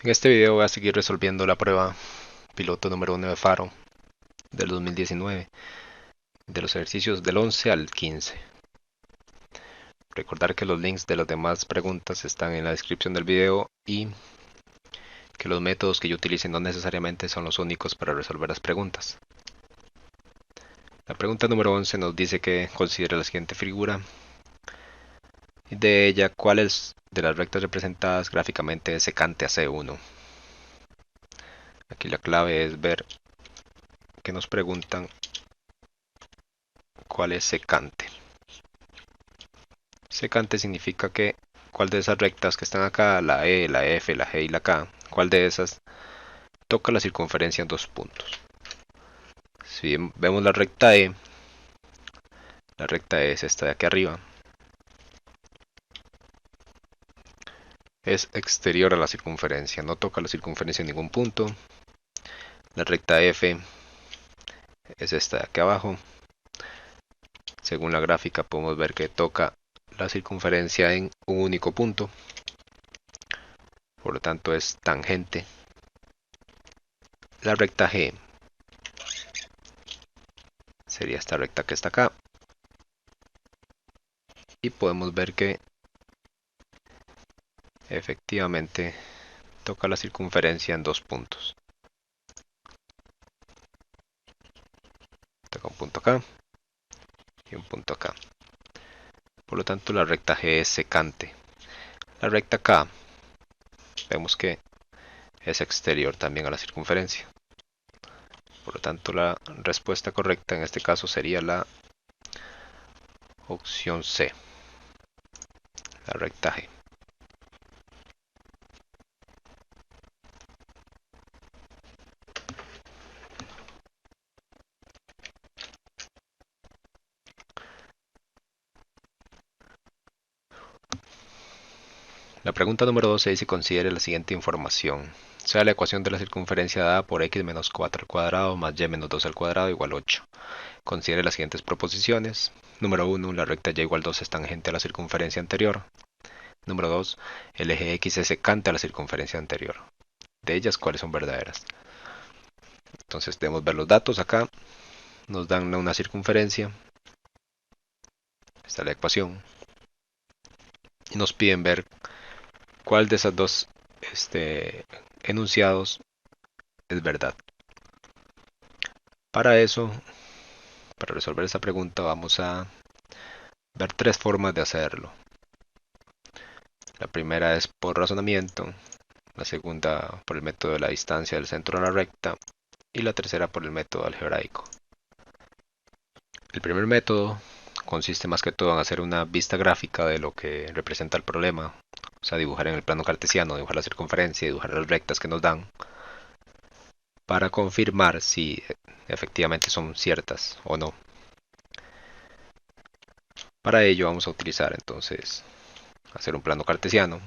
En este video voy a seguir resolviendo la prueba piloto número 1 de Faro del 2019, de los ejercicios del 11 al 15. Recordar que los links de las demás preguntas están en la descripción del video y que los métodos que yo utilice no necesariamente son los únicos para resolver las preguntas. La pregunta número 11 nos dice que considere la siguiente figura y de ella cuáles de las rectas representadas gráficamente es secante a C1. Aquí la clave es ver que nos preguntan cuál es secante. Secante significa que cuál de esas rectas que están acá, la E, la F, la G y la K, cuál de esas toca la circunferencia en 2 puntos. Si vemos la recta E es esta de aquí arriba, es exterior a la circunferencia, no toca la circunferencia en ningún punto. La recta F es esta de aquí abajo. Según la gráfica podemos ver que toca la circunferencia en un único punto, por lo tanto es tangente. La recta G sería esta recta que está acá, y podemos ver que efectivamente toca la circunferencia en 2 puntos. Toca un punto acá y un punto acá. Por lo tanto la recta G es secante. La recta K vemos que es exterior también a la circunferencia. Por lo tanto la respuesta correcta en este caso sería la opción C, la recta G. La pregunta número 12 dice: considere la siguiente información. Sea la ecuación de la circunferencia dada por x menos 4 al cuadrado más y menos 2 al cuadrado igual 8. Considere las siguientes proposiciones. Número 1. La recta y igual 2 es tangente a la circunferencia anterior. Número 2. El eje X es secante a la circunferencia anterior. De ellas, ¿cuáles son verdaderas? Entonces debemos ver los datos acá. Nos dan una circunferencia. Esta es la ecuación. Y nos piden ver cuál de esas dos enunciados es verdad. Para eso, para resolver esta pregunta, vamos a ver 3 formas de hacerlo. La primera es por razonamiento, la segunda por el método de la distancia del centro a la recta y la tercera por el método algebraico. El primer método consiste más que todo en hacer una vista gráfica de lo que representa el problema, o sea, dibujar en el plano cartesiano, dibujar la circunferencia y dibujar las rectas que nos dan, para confirmar si efectivamente son ciertas o no. Para ello vamos a utilizar entonces hacer un plano cartesiano.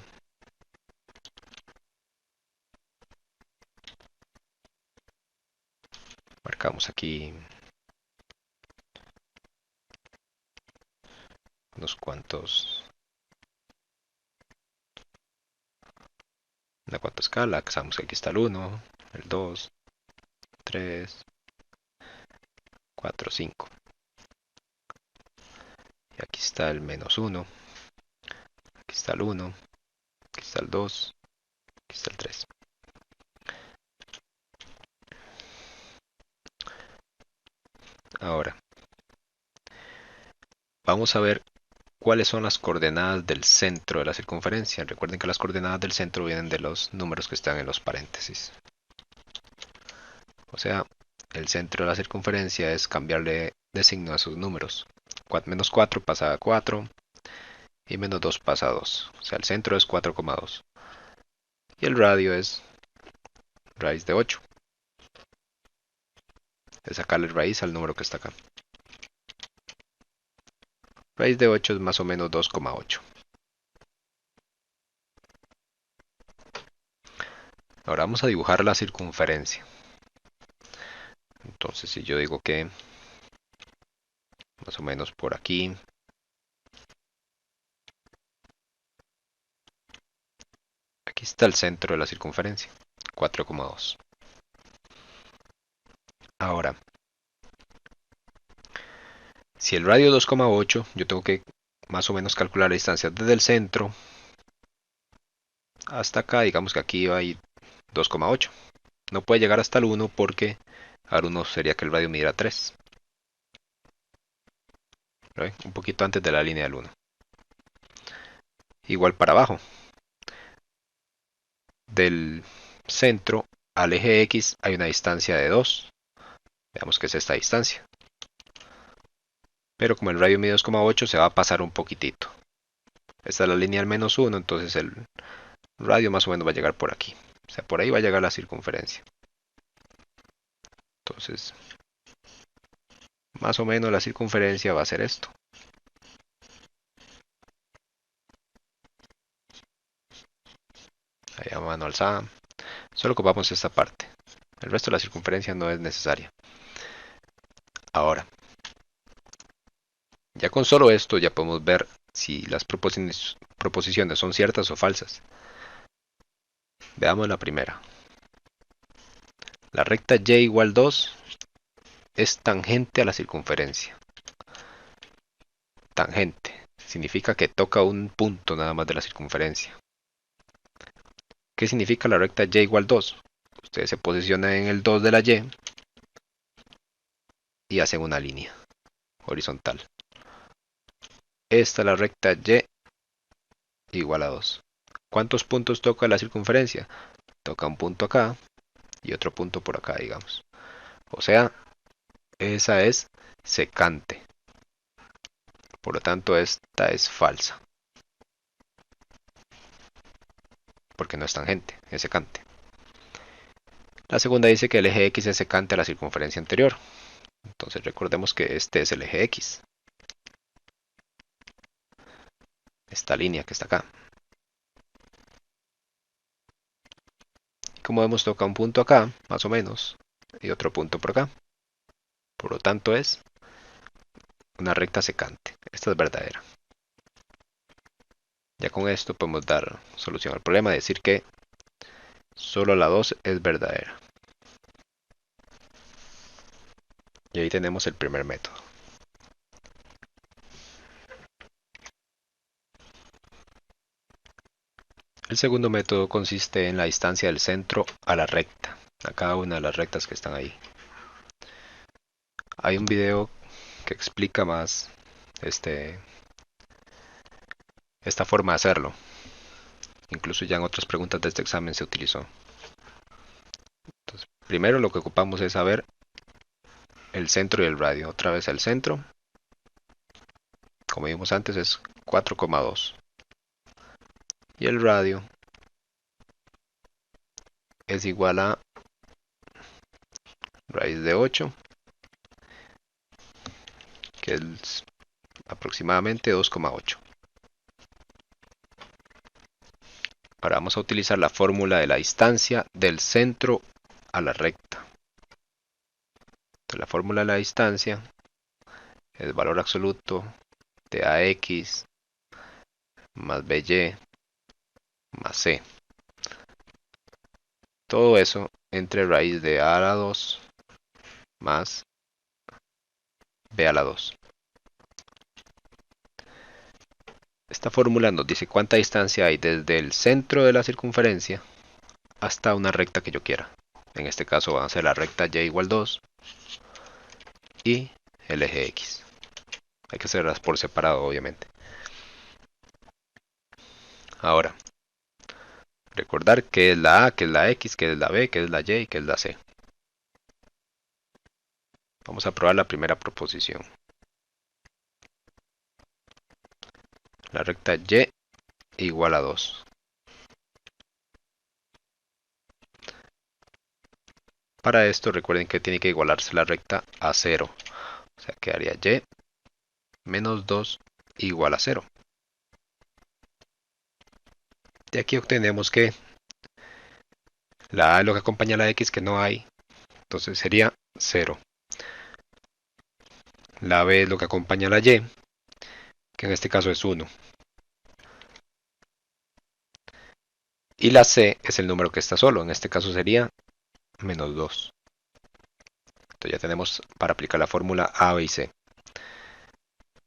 Marcamos aquí unos cuantos, una cuanta escala. Sabemos que aquí está el 1, el 2, 3, 4, 5. Y aquí está el menos 1, aquí está el 1, aquí está el 2, aquí está el 3. Ahora, vamos a ver cuáles son las coordenadas del centro de la circunferencia. Recuerden que las coordenadas del centro vienen de los números que están en los paréntesis. O sea, el centro de la circunferencia es cambiarle de signo a sus números. Menos 4 pasa a 4 y menos 2 pasa a 2. O sea, el centro es 4,2. Y el radio es raíz de 8. Es sacarle raíz al número que está acá. Raíz de 8 es más o menos 2,8. Ahora vamos a dibujar la circunferencia. Entonces, si yo digo que más o menos por aquí, está el centro de la circunferencia, 4,2. Ahora, si el radio es 2,8, yo tengo que más o menos calcular la distancia desde el centro hasta acá. Digamos que aquí hay 2,8. No puede llegar hasta el 1 porque ahora 1 sería que el radio midiera 3. ¿Ve? Un poquito antes de la línea del 1. Igual para abajo. Del centro al eje X hay una distancia de 2. Veamos que es esta distancia. Pero como el radio mide 2,8 se va a pasar un poquitito. Esta es la línea al menos 1, entonces el radio más o menos va a llegar por aquí. O sea, por ahí va a llegar la circunferencia. Entonces, más o menos la circunferencia va a ser esto. Ahí a mano alzada. Solo ocupamos esta parte. El resto de la circunferencia no es necesaria. Ahora, ya con solo esto ya podemos ver si las proposiciones son ciertas o falsas. Veamos la primera. La recta y igual 2 es tangente a la circunferencia. Tangente significa que toca un punto nada más de la circunferencia. ¿Qué significa la recta y igual 2? Ustedes se posicionan en el 2 de la y hacen una línea horizontal. Esta es la recta y igual a 2. ¿Cuántos puntos toca la circunferencia? Toca un punto acá y otro punto por acá, digamos. O sea, esa es secante. Por lo tanto, esta es falsa. Porque no es tangente, es secante. La segunda dice que el eje X es secante a la circunferencia anterior. Entonces recordemos que este es el eje X. Esta línea que está acá. Como vemos, toca un punto acá, más o menos, y otro punto por acá. Por lo tanto, es una recta secante. Esta es verdadera. Ya con esto podemos dar solución al problema, decir que solo la 2 es verdadera. Y ahí tenemos el primer método. El segundo método consiste en la distancia del centro a la recta, a cada una de las rectas que están ahí. Hay un video que explica más esta forma de hacerlo. Incluso ya en otras preguntas de este examen se utilizó. Entonces, primero lo que ocupamos es saber el centro y el radio. Otra vez el centro, como vimos antes, es 4,2. Y el radio es igual a raíz de 8, que es aproximadamente 2,8. Ahora vamos a utilizar la fórmula de la distancia del centro a la recta. Entonces, la fórmula de la distancia es el valor absoluto de AX más BY más C. Todo eso entre raíz de A a la 2 más B a la 2. Esta fórmula nos dice cuánta distancia hay desde el centro de la circunferencia hasta una recta que yo quiera. En este caso va a ser la recta y igual 2 y el eje X. Hay que hacerlas por separado, obviamente. Ahora, recordar qué es la A, qué es la X, qué es la B, qué es la Y y qué es la C. Vamos a probar la primera proposición. La recta y igual a 2. Para esto recuerden que tiene que igualarse la recta a 0. O sea, quedaría y menos 2 igual a 0. De aquí obtenemos que la A es lo que acompaña a la X que no hay. Entonces sería 0. La B es lo que acompaña a la Y, que en este caso es 1. Y la c es el número que está solo, en este caso sería menos 2. Entonces ya tenemos para aplicar la fórmula A, B y C.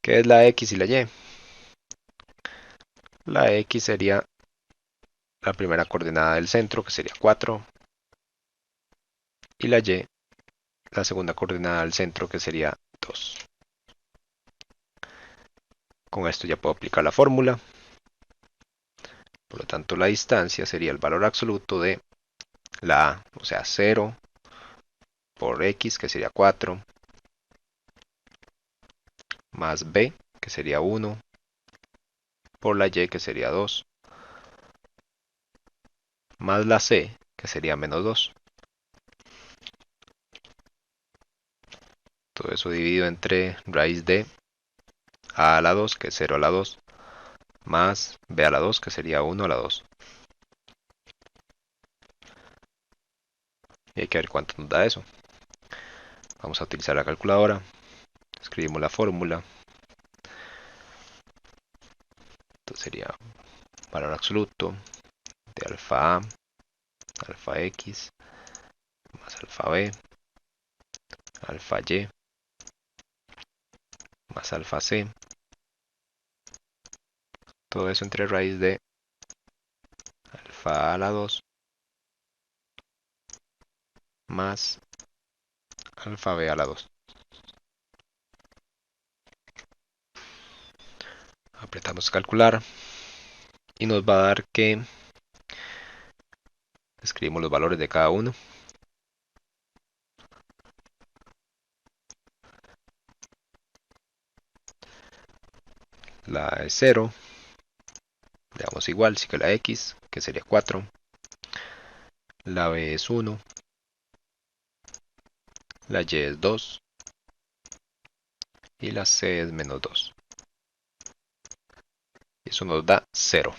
¿Qué es la x y la y? La x sería la primera coordenada del centro, que sería 4, y la y, la segunda coordenada del centro, que sería 2. Con esto ya puedo aplicar la fórmula. Por lo tanto, la distancia sería el valor absoluto de la A, o sea, 0 por x, que sería 4, más b, que sería 1, por la y, que sería 2, más la c, que sería menos 2. Todo eso dividido entre raíz de a la 2, que es 0 a la 2, más b a la 2, que sería 1 a la 2. Y hay que ver cuánto nos da eso. Vamos a utilizar la calculadora. Escribimos la fórmula. Entonces sería valor absoluto de alfa a, alfa x, más alfa b, alfa y, más alfa c. Todo eso entre raíz de alfa a la 2, más alfa b a la 2. Apretamos calcular y nos va a dar que escribimos los valores de cada uno. La es 0, le damos igual, así que la x, que sería 4, la b es 1, la y es 2 y la c es menos 2. Y eso nos da 0.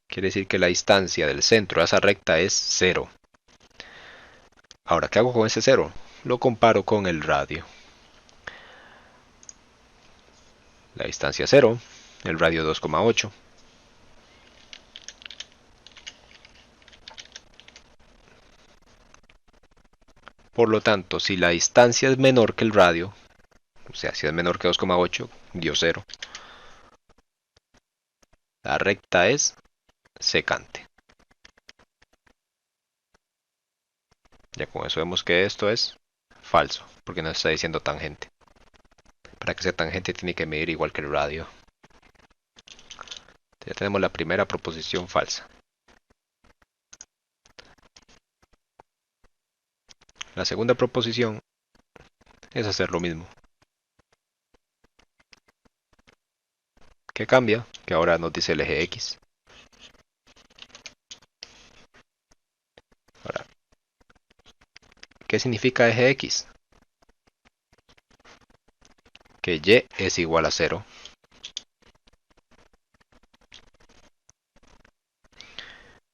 Quiere decir que la distancia del centro a esa recta es 0. Ahora, ¿qué hago con ese 0? Lo comparo con el radio. La distancia 0, el radio 2,8. Por lo tanto, si la distancia es menor que el radio, o sea, si es menor que 2,8, dio 0. La recta es secante. Ya con eso vemos que esto es falso, porque nos está diciendo tangente. Para que sea tangente tiene que medir igual que el radio. Ya tenemos la primera proposición falsa. La segunda proposición es hacer lo mismo. ¿Qué cambia? Que ahora nos dice el eje X. Ahora, ¿qué significa eje X? Que Y es igual a 0.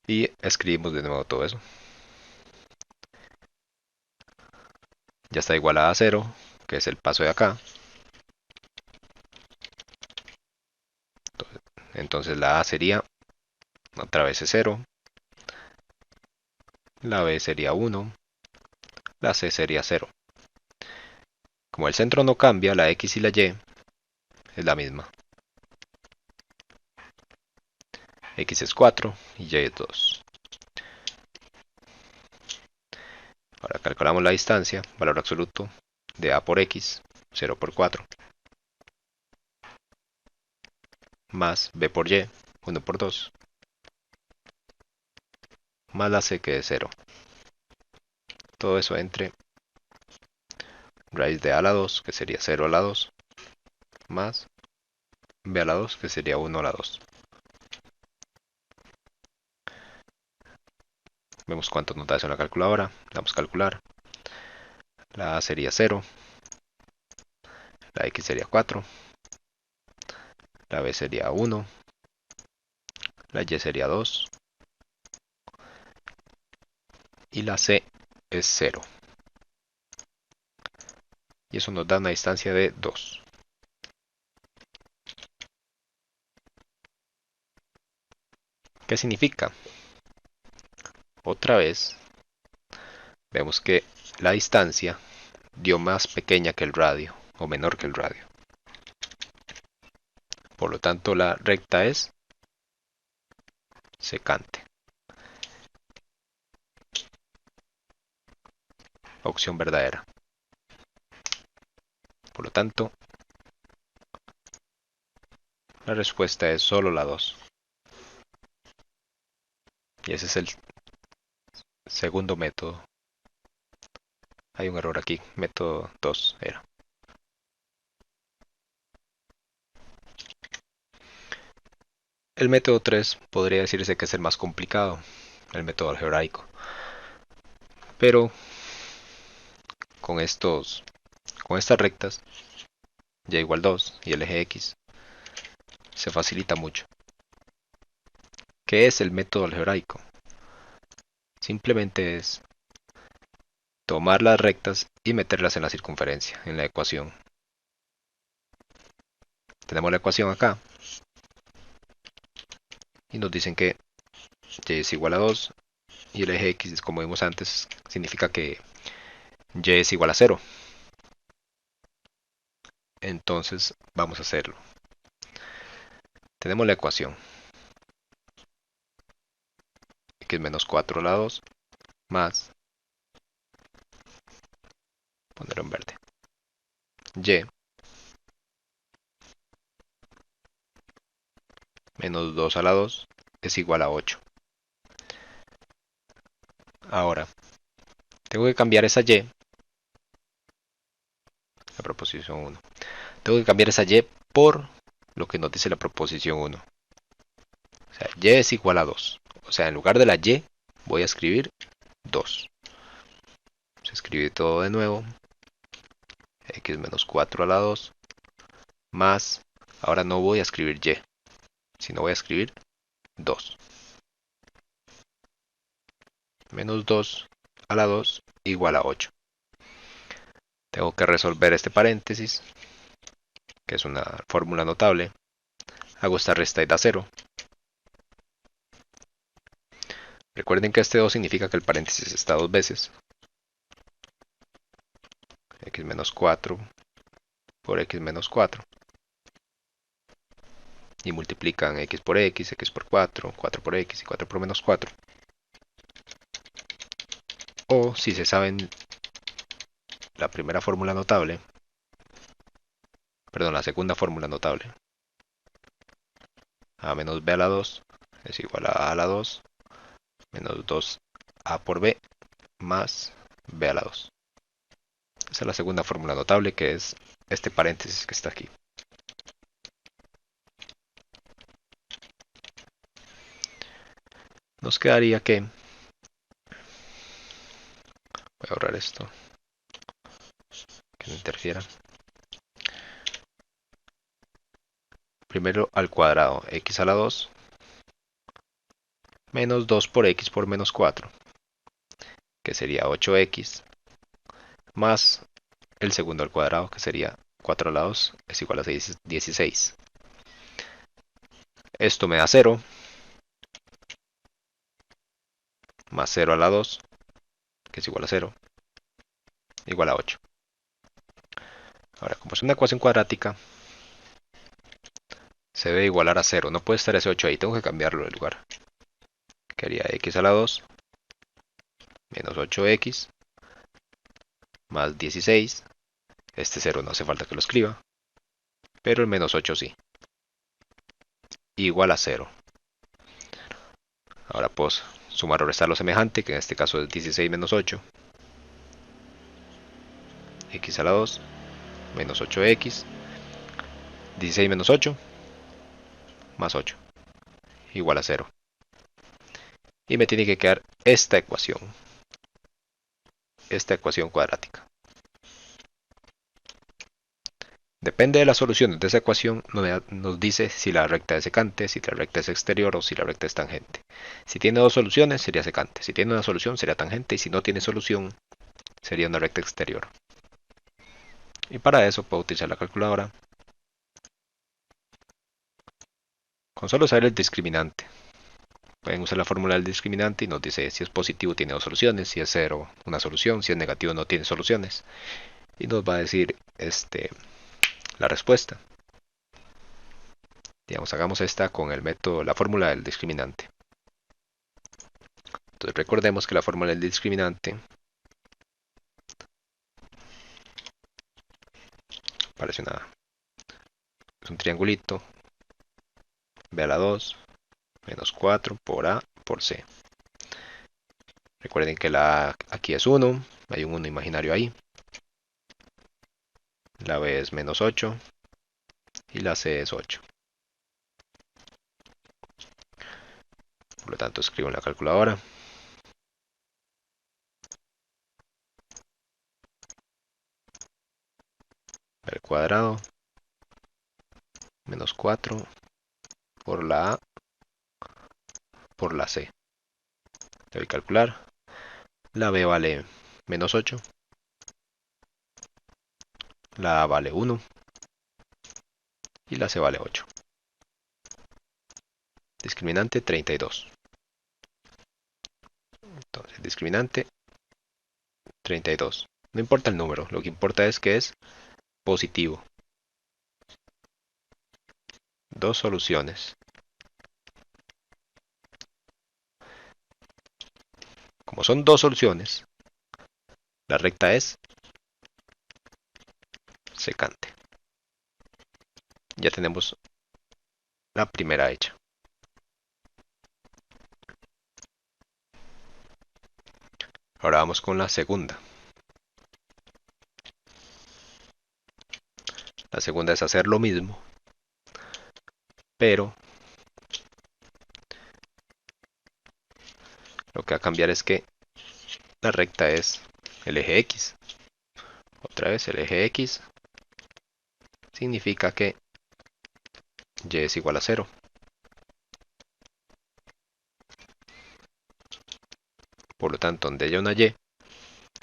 Y escribimos de nuevo todo eso. Ya está igualada a 0, que es el paso de acá. Entonces la A sería, otra vez es 0. La B sería 1. La C sería 0. Como el centro no cambia, la X y la Y es la misma. X es 4 y Y es 2. Ahora calculamos la distancia, valor absoluto de A por X, 0 por 4, más B por Y, 1 por 2, más la C, que es 0. Todo eso entre raíz de A a la 2, que sería 0 a la 2, más B a la 2, que sería 1 a la 2. Vemos cuánto nos da eso en la calculadora. Vamos a calcular. La A sería 0, la X sería 4, la B sería 1, la Y sería 2 y la C es 0. Y eso nos da una distancia de 2. ¿Qué significa? Otra vez vemos que la distancia dio más pequeña que el radio o menor que el radio. Por lo tanto, la recta es secante. Opción verdadera. Por lo tanto, la respuesta es solo la 2. Y ese es el segundo método. Hay un error aquí. Método 2 era. El método 3 podría decirse que es el más complicado, el método algebraico. Pero con estas rectas, y igual 2 y el eje X, se facilita mucho. ¿Qué es el método algebraico? Simplemente es tomar las rectas y meterlas en la circunferencia, en la ecuación. Tenemos la ecuación acá. Y nos dicen que y es igual a 2 y el eje X, como vimos antes, significa que y es igual a 0. Entonces vamos a hacerlo. Tenemos la ecuación. X menos 4 a la 2 más, ponerlo en verde, y menos 2 a la 2 es igual a 8. Ahora, tengo que cambiar esa y, la proposición 1. Tengo que cambiar esa y por lo que nos dice la proposición 1. O sea, y es igual a 2. O sea, en lugar de la y, voy a escribir 2. Se escribe todo de nuevo. X menos 4 a la 2 más, ahora no voy a escribir y, sino voy a escribir 2. Menos 2 a la 2 igual a 8. Tengo que resolver este paréntesis, que es una fórmula notable. Hago esta resta y da 0. Recuerden que este 2 significa que el paréntesis está dos veces. X menos 4 por X menos 4. Y multiplican X por 4, 4 por X y 4 por menos 4. O si se saben la primera fórmula notable, perdón, la segunda fórmula notable, A menos B a la 2 es igual a A a la 2 menos 2A por B más B a la 2. Esa es la segunda fórmula notable, que es este paréntesis que está aquí. Nos quedaría que, voy a ahorrar esto, que no interfiera. Primero al cuadrado, x a la 2 menos 2 por x por menos 4, que sería 8x, más el segundo al cuadrado, que sería 4 a la 2 es igual a 16. Esto me da 0, más 0 a la 2, que es igual a 0, igual a 8. Ahora, como es una ecuación cuadrática, se debe igualar a 0. No puede estar ese 8 ahí, tengo que cambiarlo de lugar. Que haría x a la 2 menos 8x más 16. Este 0 no hace falta que lo escriba, pero el menos 8 sí. Igual a 0. Ahora puedo sumar o restar lo semejante, que en este caso es 16 menos 8. X a la 2 menos 8x. 16 menos 8 más 8 igual a 0. Y me tiene que quedar esta ecuación cuadrática. Depende de las soluciones de esa ecuación, nos dice si la recta es secante, si la recta es exterior o si la recta es tangente. Si tiene dos soluciones sería secante, si tiene una solución sería tangente y si no tiene solución sería una recta exterior. Y para eso puedo utilizar la calculadora. Con solo saber el discriminante Pueden usar la fórmula del discriminante y nos dice si es positivo tiene dos soluciones, si es cero una solución, si es negativo no tiene soluciones. Y nos va a decir la respuesta. Digamos, hagamos esta con el método, la fórmula del discriminante. Entonces recordemos que la fórmula del discriminante parece es un triangulito, b a la 2 menos 4 por a por c. Recuerden que la A aquí es 1, hay un 1 imaginario ahí. La B es menos 8 y la C es 8. Por lo tanto, escribo en la calculadora. Al cuadrado menos 4 por la A por la C. Le doy calcular. La B vale menos 8. La A vale 1. Y la C vale 8. Discriminante 32. Entonces, discriminante 32. No importa el número, lo que importa es que es positivo. Dos soluciones. Como son dos soluciones, la recta es secante. Ya tenemos la primera hecha. Ahora vamos con la segunda. La segunda es hacer lo mismo, pero lo que va a cambiar es que la recta es el eje X. Otra vez el eje X significa que y es igual a 0. Por lo tanto, donde haya una y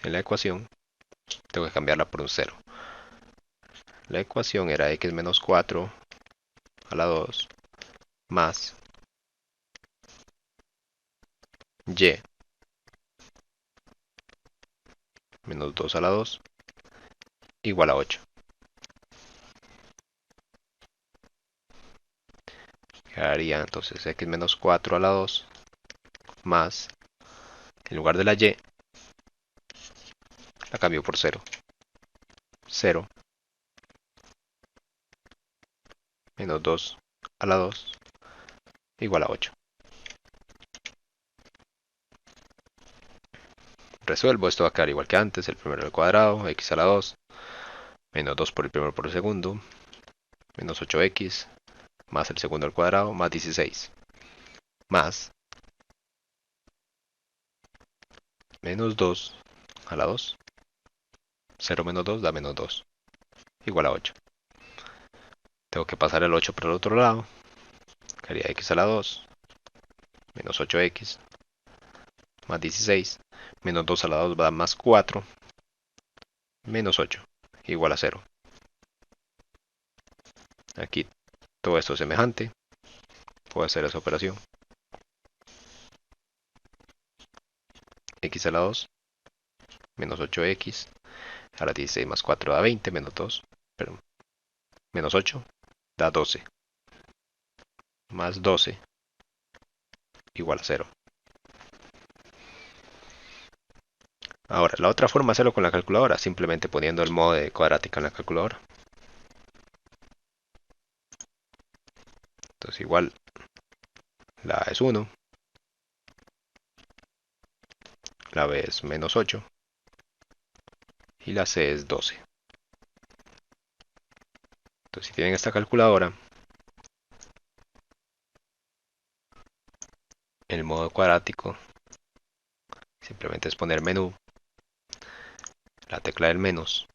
en la ecuación, tengo que cambiarla por un 0. La ecuación era x menos 4 a la 2 más y menos 2 a la 2 igual a 8. Quedaría entonces x menos 4 a la 2 más, en lugar de la y, la cambio por 0. 0 menos 2 a la 2 igual a 8. Resuelvo, esto va a quedar igual que antes, el primero al cuadrado, x a la 2, menos 2 por el primero por el segundo, menos 8x, más el segundo al cuadrado, más 16, más menos 2 a la 2, 0 menos 2 da menos 2, igual a 8. Tengo que pasar el 8 por el otro lado, quedaría x a la 2, menos 8x, más 16, menos 2 a la 2 va a dar más 4, menos 8, igual a 0. Aquí todo esto es semejante, puedo hacer esa operación. X a la 2, menos 8x, ahora 16 más 4 da 20, menos 2, pero menos 8 da 12, más 12 igual a 0. Ahora, la otra forma de hacerlo con la calculadora, simplemente poniendo el modo de cuadrática en la calculadora. Entonces igual, la A es 1, la B es menos 8 y la C es 12. Entonces si tienen esta calculadora, en el modo cuadrático, simplemente es poner menú, la tecla del menos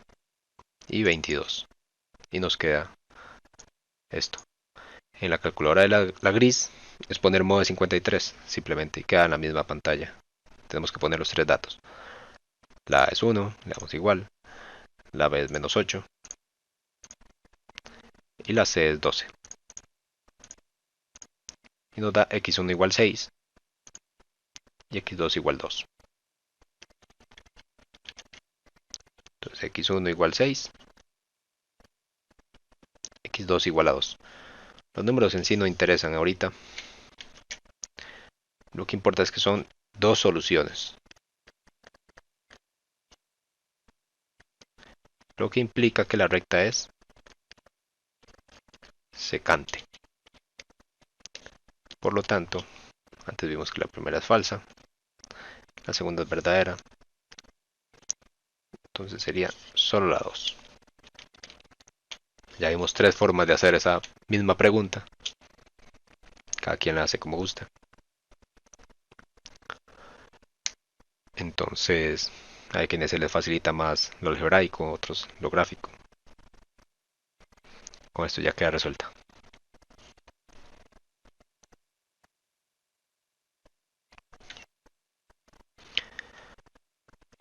y 22. Y nos queda esto. En la calculadora de la gris es poner modo de 53, simplemente, y queda en la misma pantalla. Tenemos que poner los tres datos. La A es 1, le damos igual. La B es menos 8. Y la C es 12. Y nos da x1 igual 6. y x2 igual 2. Entonces x1 igual 6, x2 igual a 2. Los números en sí no interesan ahorita. Lo que importa es que son dos soluciones. Lo que implica que la recta es secante. Por lo tanto, antes vimos que la primera es falsa, la segunda es verdadera. Entonces sería solo la 2. Ya vimos tres formas de hacer esa misma pregunta. Cada quien la hace como gusta. Entonces, hay quienes se les facilita más lo algebraico, otros lo gráfico. Con esto ya queda resuelta.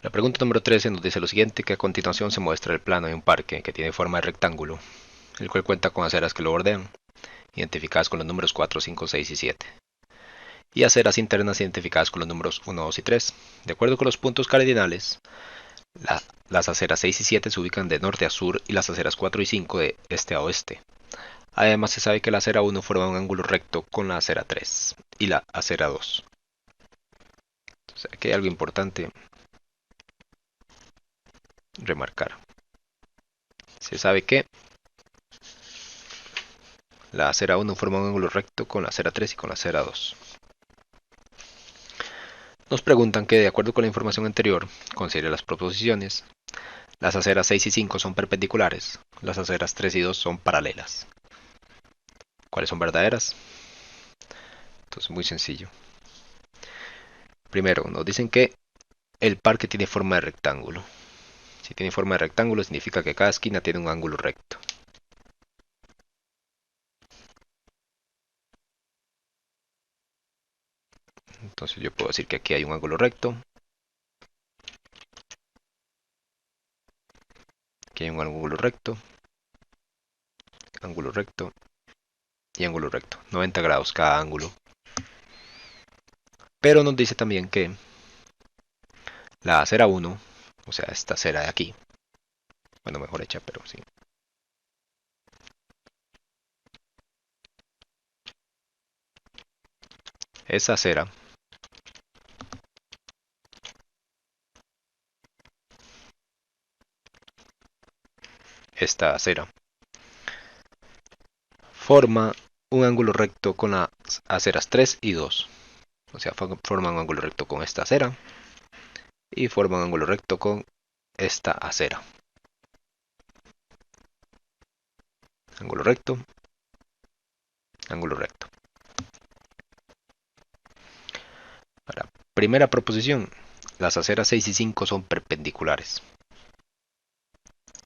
La pregunta número 13 nos dice lo siguiente, que a continuación se muestra el plano de un parque que tiene forma de rectángulo, el cual cuenta con aceras que lo bordean, identificadas con los números 4, 5, 6 y 7, y aceras internas identificadas con los números 1, 2 y 3. De acuerdo con los puntos cardinales, las aceras 6 y 7 se ubican de norte a sur y las aceras 4 y 5 de este a oeste. Además se sabe que la acera 1 forma un ángulo recto con la acera 3 y la acera 2. Entonces aquí hay algo importante remarcar. Se sabe que la acera 1 forma un ángulo recto con la acera 3 y con la acera 2. Nos preguntan que, de acuerdo con la información anterior, considere las proposiciones. Las aceras 6 y 5 son perpendiculares, las aceras 3 y 2 son paralelas. ¿Cuáles son verdaderas? Entonces, muy sencillo. Primero, nos dicen que el parque tiene forma de rectángulo. Si tiene forma de rectángulo, significa que cada esquina tiene un ángulo recto. Entonces yo puedo decir que aquí hay un ángulo recto. Aquí hay un ángulo recto. Ángulo recto. Y ángulo recto. 90 grados cada ángulo. Pero nos dice también que la acera 1, o sea, esta acera de aquí. Bueno, mejor hecha, pero sí. Esa acera esta acera forma un ángulo recto con las aceras 3 y 2. O sea, forma un ángulo recto con esta acera y forma un ángulo recto con esta acera. Ángulo recto, ángulo recto. Ahora, primera proposición, las aceras 6 y 5 son perpendiculares.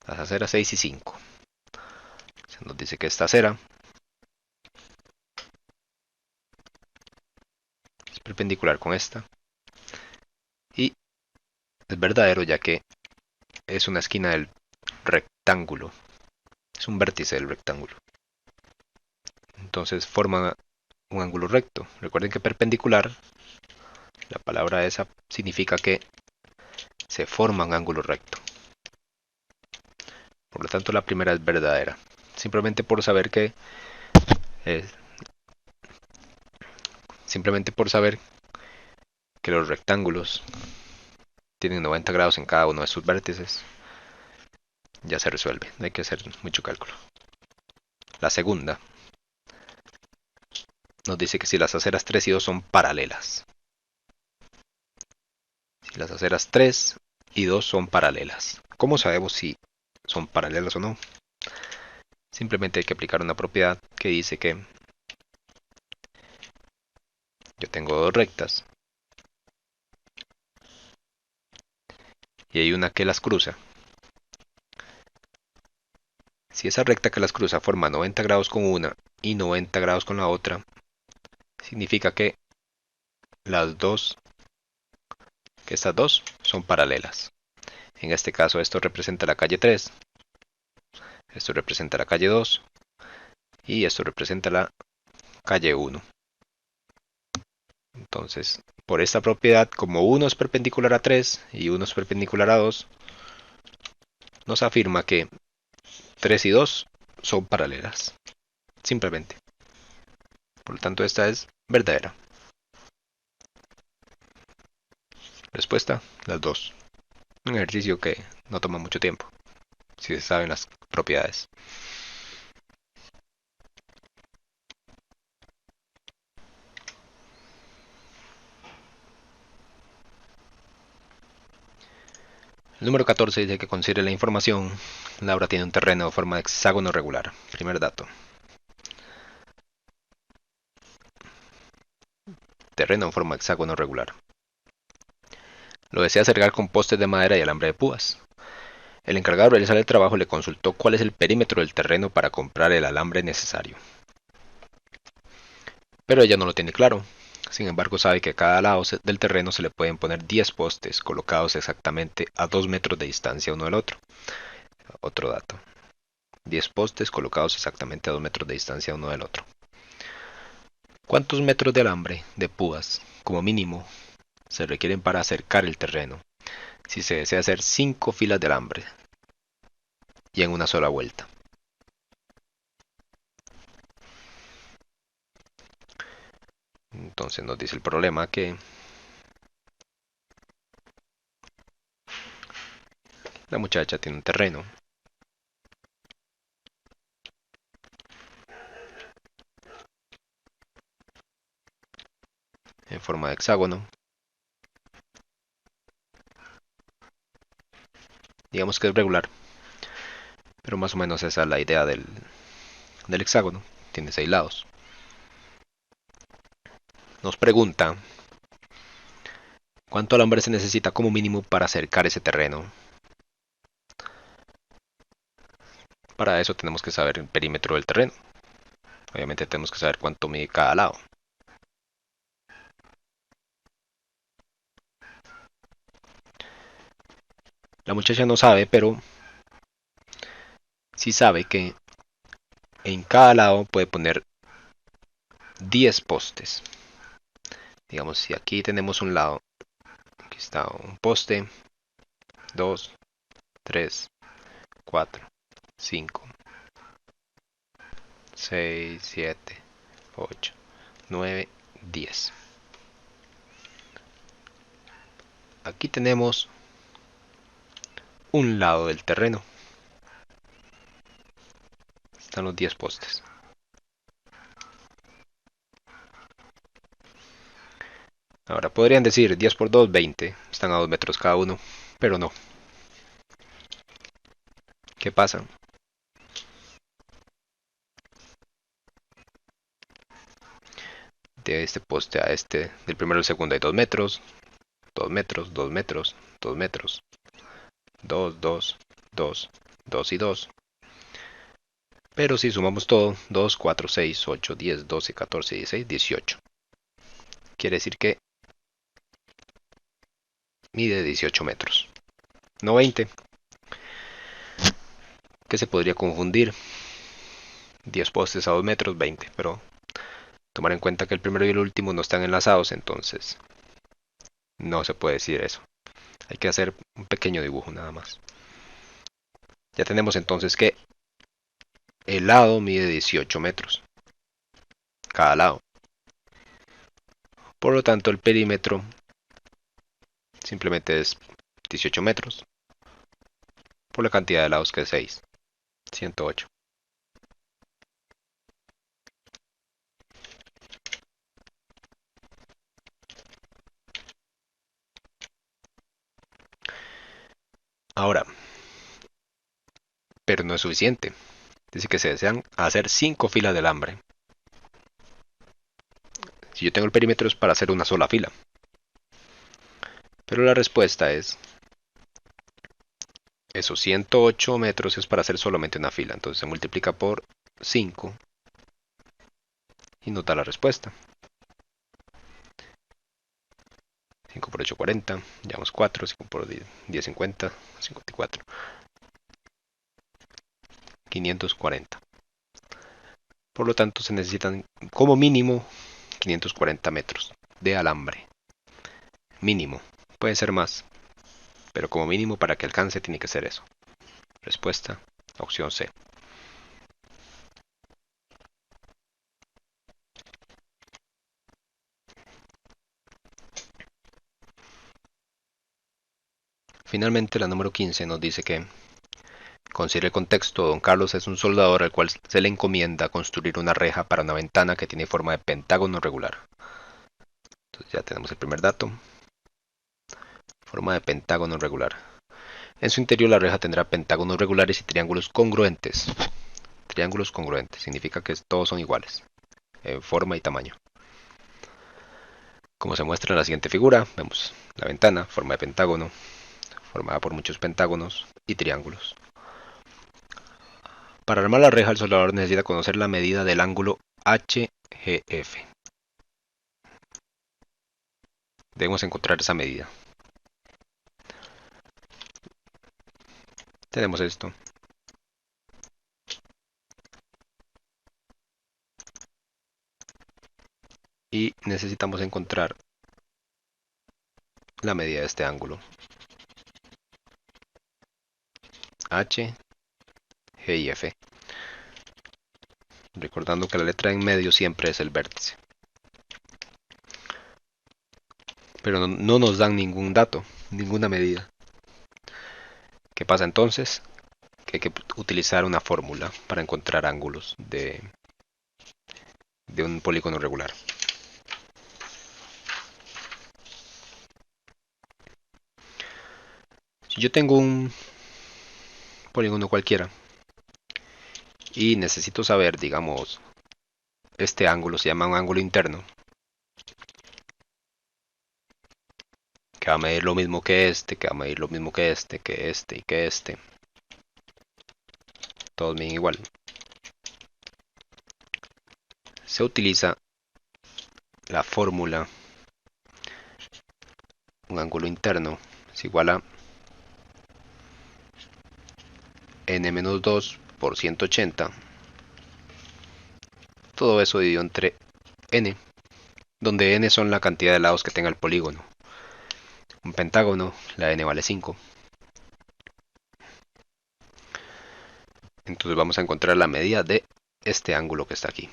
Las aceras 6 y 5. Se nos dice que esta acera es perpendicular con esta. Y es verdadero ya que es una esquina del rectángulo. Es un vértice del rectángulo. Entonces forma un ángulo recto. Recuerden que perpendicular, la palabra esa significa que se forma un ángulo recto. Por lo tanto, la primera es verdadera. Simplemente por saber que los rectángulos tienen 90 grados en cada uno de sus vértices, ya se resuelve. No hay que hacer mucho cálculo. La segunda nos dice que si las aceras 3 y 2 son paralelas. Si las aceras 3 y 2 son paralelas. ¿Cómo sabemos si son paralelas o no? Simplemente hay que aplicar una propiedad que dice que yo tengo dos rectas y hay una que las cruza. Si esa recta que las cruza forma 90 grados con una y 90 grados con la otra, significa que estas dos son paralelas. En este caso esto representa la calle 3, esto representa la calle 2 y esto representa la calle 1. Entonces Por esta propiedad, como uno es perpendicular a 3 y uno es perpendicular a 2, nos afirma que 3 y 2 son paralelas. Simplemente. Por lo tanto, esta es verdadera. Respuesta, las dos. Un ejercicio que no toma mucho tiempo, si se saben las propiedades. El número 14 dice que considere la información. Laura tiene un terreno de forma de hexágono regular. Primer dato. Terreno en forma de hexágono regular. Lo desea cercar con postes de madera y alambre de púas. El encargado de realizar el trabajo le consultó cuál es el perímetro del terreno para comprar el alambre necesario. Pero ella no lo tiene claro. Sin embargo, sabe que a cada lado del terreno se le pueden poner 10 postes colocados exactamente a 2 metros de distancia uno del otro. Otro dato. 10 postes colocados exactamente a 2 metros de distancia uno del otro. ¿Cuántos metros de alambre de púas, como mínimo, se requieren para acercar el terreno si se desea hacer 5 filas de alambre y en una sola vuelta? Entonces nos dice el problema que la muchacha tiene un terreno en forma de hexágono. Digamos que es regular, pero más o menos esa es la idea del hexágono. Tiene 6 lados. Nos pregunta cuánto alambre se necesita como mínimo para acercar ese terreno. Para eso tenemos que saber el perímetro del terreno. Obviamente tenemos que saber cuánto mide cada lado. La muchacha no sabe, pero sí sabe que en cada lado puede poner 10 postes. Digamos, si aquí tenemos un lado, aquí está un poste, 2, 3, 4, 5, 6, 7, 8, 9, 10. Aquí tenemos un lado del terreno. Están los 10 postes. Ahora podrían decir 10 por 2, 20. Están a 2 metros cada uno, pero no. ¿Qué pasa? De este poste a este, del primero al segundo hay 2 metros, 2 metros, 2 metros, 2 metros, 2, 2, 2, 2 y 2. Pero si sumamos todo, 2, 4, 6, 8, 10, 12, 14, 16, 18. Quiere decir que mide 18 metros. No 20. Que se podría confundir. 10 postes a 2 metros, 20. Pero tomar en cuenta que el primero y el último no están enlazados, entonces no se puede decir eso. Hay que hacer un pequeño dibujo nada más. Ya tenemos entonces que el lado mide 18 metros. Cada lado. Por lo tanto, el perímetro simplemente es 18 metros. Por la cantidad de lados que es 6. 108. Ahora, pero no es suficiente. Dice que se desean hacer 5 filas de alambre. Si yo tengo el perímetro es para hacer una sola fila. Pero la respuesta es, esos 108 metros es para hacer solamente una fila. Entonces se multiplica por 5 y nos da la respuesta. 5 por 8, 40. Llevamos 4. 5 por 10, 50. 54. 540. Por lo tanto se necesitan como mínimo 540 metros de alambre. mínimo. Puede ser más, pero como mínimo para que alcance tiene que ser eso. Respuesta, opción C. Finalmente, la número 15 nos dice que, considere el contexto, don Carlos es un soldador al cual se le encomienda construir una reja para una ventana que tiene forma de pentágono regular. Entonces ya tenemos el primer dato. Forma de pentágono regular. En su interior la reja tendrá pentágonos regulares y triángulos congruentes. Triángulos congruentes significa que todos son iguales, en forma y tamaño. Como se muestra en la siguiente figura, vemos la ventana, forma de pentágono, formada por muchos pentágonos y triángulos. Para armar la reja, el soldador necesita conocer la medida del ángulo HGF. Debemos encontrar esa medida. Tenemos esto. Y necesitamos encontrar la medida de este ángulo. H, G y F. Recordando que la letra en medio siempre es el vértice. Pero no nos dan ningún dato, ninguna medida. ¿Qué pasa entonces? Que hay que utilizar una fórmula para encontrar ángulos de un polígono regular. Si yo tengo un polígono cualquiera y necesito saber, digamos, este ángulo se llama un ángulo interno, que va a medir lo mismo que este, que va a medir lo mismo que este, que este y que este. Todos miden igual. Se utiliza la fórmula, un ángulo interno es igual a n-2 por 180. Todo eso dividido entre n, donde n son la cantidad de lados que tenga el polígono. Un pentágono, la n vale 5. Entonces vamos a encontrar la medida de este ángulo que está aquí.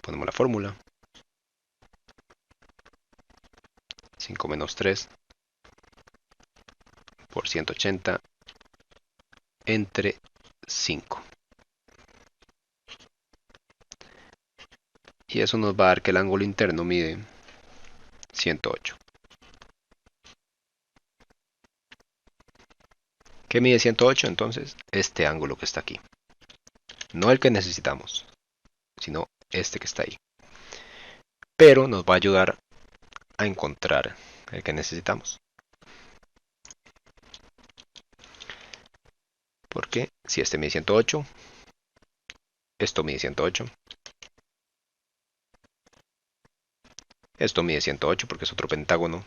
Ponemos la fórmula. 5 menos 3 por 180 entre 5. Y eso nos va a dar que el ángulo interno mide 108. ¿Qué mide 108? Entonces, este ángulo que está aquí. No el que necesitamos, sino este que está ahí. Pero nos va a ayudar a encontrar el que necesitamos. Porque si este mide 108, esto mide 108. Esto mide 108 porque es otro pentágono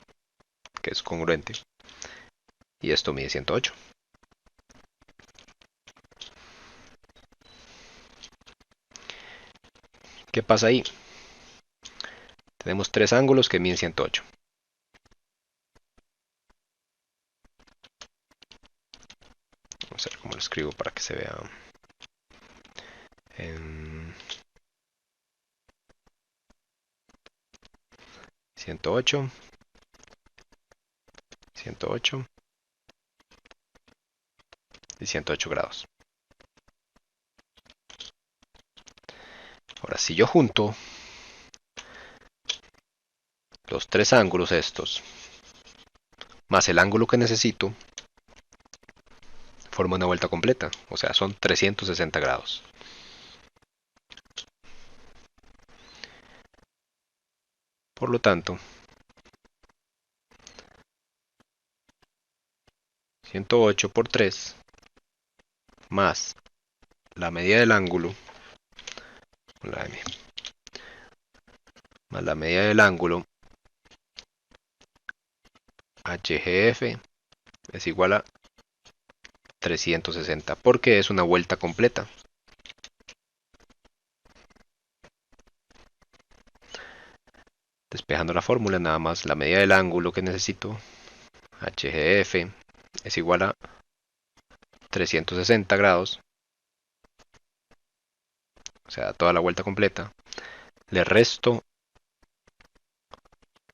que es congruente. Y esto mide 108. ¿Qué pasa ahí? Tenemos tres ángulos que miden 108. Vamos a ver cómo lo escribo para que se vea. 108, 108 y 108 grados. Ahora, si yo junto los tres ángulos estos, más el ángulo que necesito, forma una vuelta completa. O sea, son 360 grados. Por lo tanto, 108 por 3 más la medida del ángulo, la M, más la medida del ángulo, HGF, es igual a 360, porque es una vuelta completa. Despejando la fórmula, nada más la medida del ángulo que necesito, HGF, es igual a 360 grados, o sea, toda la vuelta completa. Le resto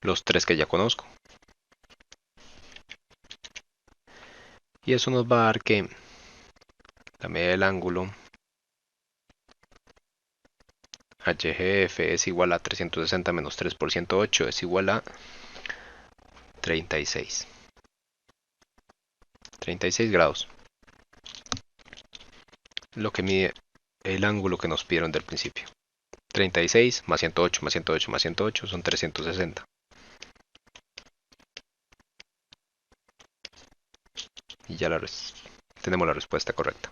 los tres que ya conozco. Y eso nos va a dar que la medida del ángulo HGF es igual a 360 menos 3 por 108 es igual a 36. 36 grados. Lo que mide el ángulo que nos pidieron del principio. 36 más 108 más 108 más 108 son 360. Y ya tenemos la respuesta correcta.